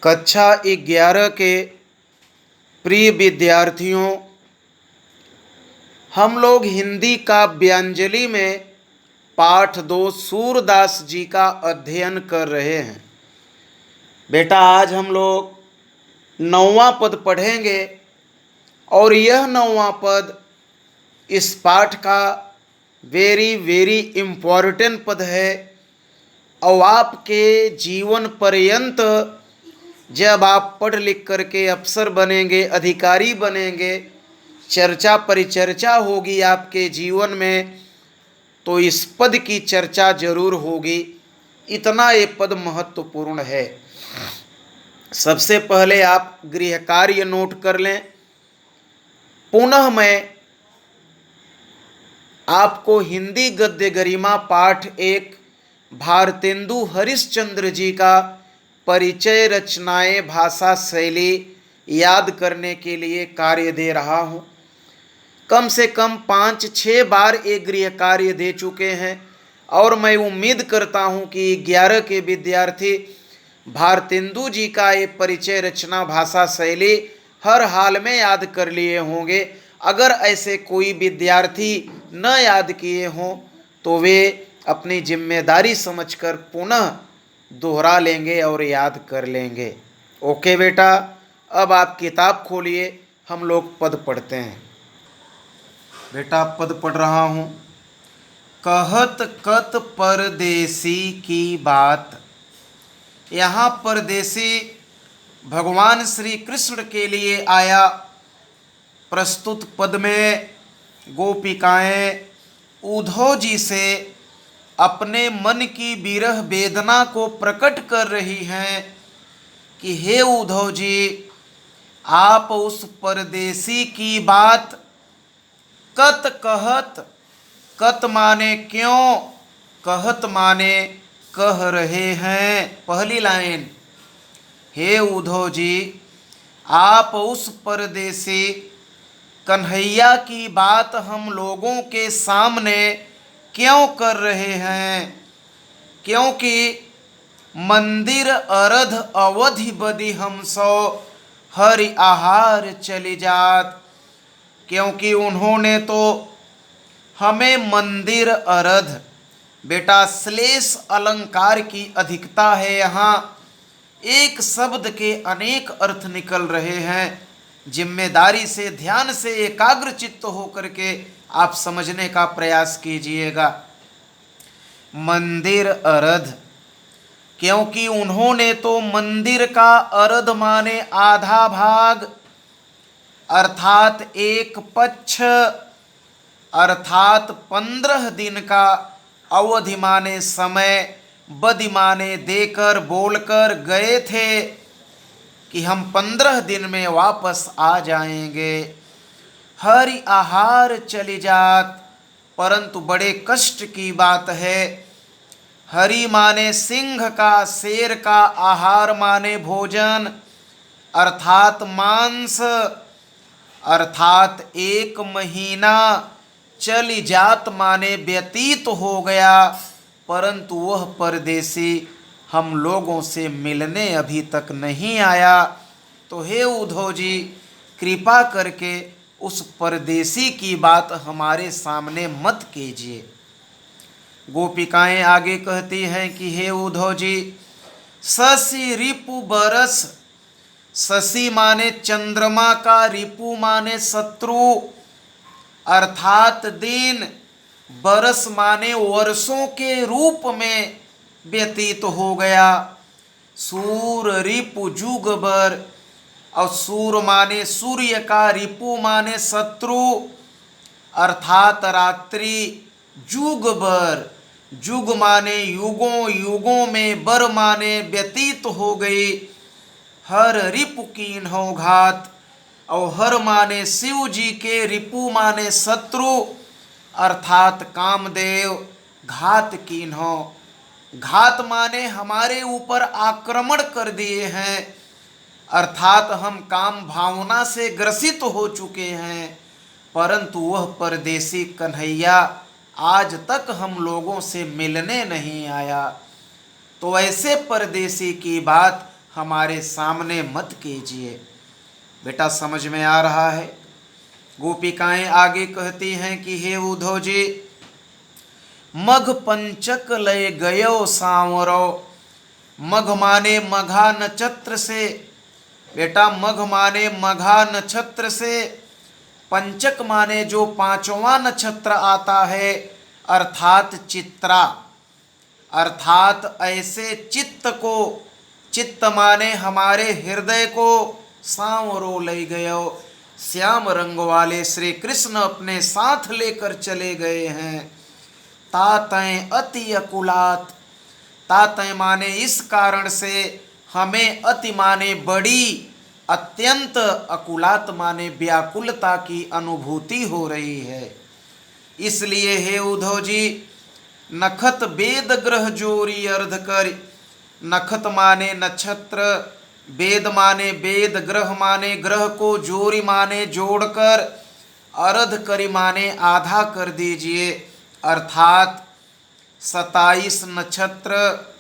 कक्षा 11 के प्रिय विद्यार्थियों, हम लोग हिंदी काव्यांजलि में पाठ 2 सूरदास जी का अध्ययन कर रहे हैं। बेटा, आज हम लोग 9वां पद पढ़ेंगे और यह 9वां पद इस पाठ का वेरी वेरी इम्पॉर्टेंट पद है और आपके जीवन पर्यंत जब आप पढ़ लिख करके अफसर बनेंगे, अधिकारी बनेंगे, चर्चा परिचर्चा होगी आपके जीवन में, तो इस पद की चर्चा जरूर होगी। इतना ये पद महत्वपूर्ण है। सबसे पहले आप गृह कार्य नोट कर लें। पुनः मैं आपको हिंदी गद्य गरिमा पाठ 1 भारतेंदु हरिश्चंद्र जी का परिचय रचनाएं भाषा शैली याद करने के लिए कार्य दे रहा हूँ। कम से कम 5-6 बार एक गृह कार्य दे चुके हैं और मैं उम्मीद करता हूँ कि 11 के विद्यार्थी भारतेंदु जी का ये परिचय रचना भाषा शैली हर हाल में याद कर लिए होंगे। अगर ऐसे कोई विद्यार्थी न याद किए हों तो वे अपनी जिम्मेदारी समझकर पुनः दोहरा लेंगे और याद कर लेंगे। ओके बेटा, अब आप किताब खोलिए, हम लोग पद पढ़ते हैं। बेटा, पद पढ़ रहा हूँ। कहत कत परदेसी की बात। यहाँ परदेसी भगवान श्री कृष्ण के लिए आया। प्रस्तुत पद में गोपिकाएं उद्धव जी से अपने मन की विरह वेदना को प्रकट कर रही हैं कि हे उद्धव जी, आप उस परदेसी की बात कत कहत, कत माने क्यों, कहत माने कह रहे हैं। पहली लाइन, हे उद्धव जी, आप उस परदेसी कन्हैया की बात हम लोगों के सामने क्यों कर रहे हैं? क्योंकि मंदिर अरध अवधि बदि हम सो हरि आहार चली जात। क्योंकि उन्होंने तो हमें मंदिर अरध, बेटा श्लेष अलंकार की अधिकता है। यहाँ एक शब्द के अनेक अर्थ निकल रहे हैं। जिम्मेदारी से, ध्यान से, एकाग्र चित्त होकर के आप समझने का प्रयास कीजिएगा। मंदिर अरध, क्योंकि उन्होंने तो मंदिर का अरध माने आधा भाग अर्थात एक पक्ष अर्थात 15 दिन का अवधि माने समय, बदि माने देकर बोलकर गए थे कि हम 15 दिन में वापस आ जाएंगे। हरि आहार चली जात, परंतु बड़े कष्ट की बात है। हरि माने सिंह का, शेर का, आहार माने भोजन अर्थात मांस, अर्थात 1 महीना चली जात माने व्यतीत हो गया, परंतु वह परदेसी हम लोगों से मिलने अभी तक नहीं आया। तो हे उद्धव जी, कृपा करके उस परदेसी की बात हमारे सामने मत कीजिए। गोपिकाएं आगे कहती हैं कि हे उद्धव जी, शशि रिपु बरस, शशि माने चंद्रमा का, रिपु माने शत्रु अर्थात दिन, बरस माने वर्षों के रूप में व्यतीत हो गया। सूर रिपु जुग बर, और सूर माने सूर्य का, रिपु माने शत्रु अर्थात रात्रि, जुग बर, जुग माने युगों, युगों में, बर माने व्यतीत हो गई। हर रिपु कीन्हो घात, और हर माने शिव जी के, रिपु माने शत्रु अर्थात कामदेव, घात कीन्हो, घात माने हमारे ऊपर आक्रमण कर दिए हैं अर्थात हम काम भावना से ग्रसित हो चुके हैं, परंतु वह परदेसी कन्हैया आज तक हम लोगों से मिलने नहीं आया। तो ऐसे परदेसी की बात हमारे सामने मत कीजिए। बेटा समझ में आ रहा है। गोपिकाएं आगे कहती हैं कि हे उद्धव जी, मघ पंचक लय गयो सांवरो। मघ माने मघा नक्षत्र से। बेटा मघ माने मघा नक्षत्र से, पंचक माने जो पांचवा नक्षत्र आता है, अर्थात चित्रा। अर्थात ऐसे चित्त को, चित्त माने हमारे हृदय को, सांवरो ले गयो, श्याम रंग वाले श्री कृष्ण अपने साथ लेकर चले गए हैं। तातय अति अकुलात। तातय माने इस कारण से, हमें अति माने बड़ी, अत्यंत, अकुलात माने व्याकुलता की अनुभूति हो रही है। इसलिए हे उद्धव जी, नखत वेद ग्रह जोरी अर्ध कर। नखत माने नक्षत्र, वेद माने वेद, ग्रह माने ग्रह को, जोरी माने जोड़कर, अर्ध करी माने आधा कर दीजिए। अर्थात 27 नक्षत्र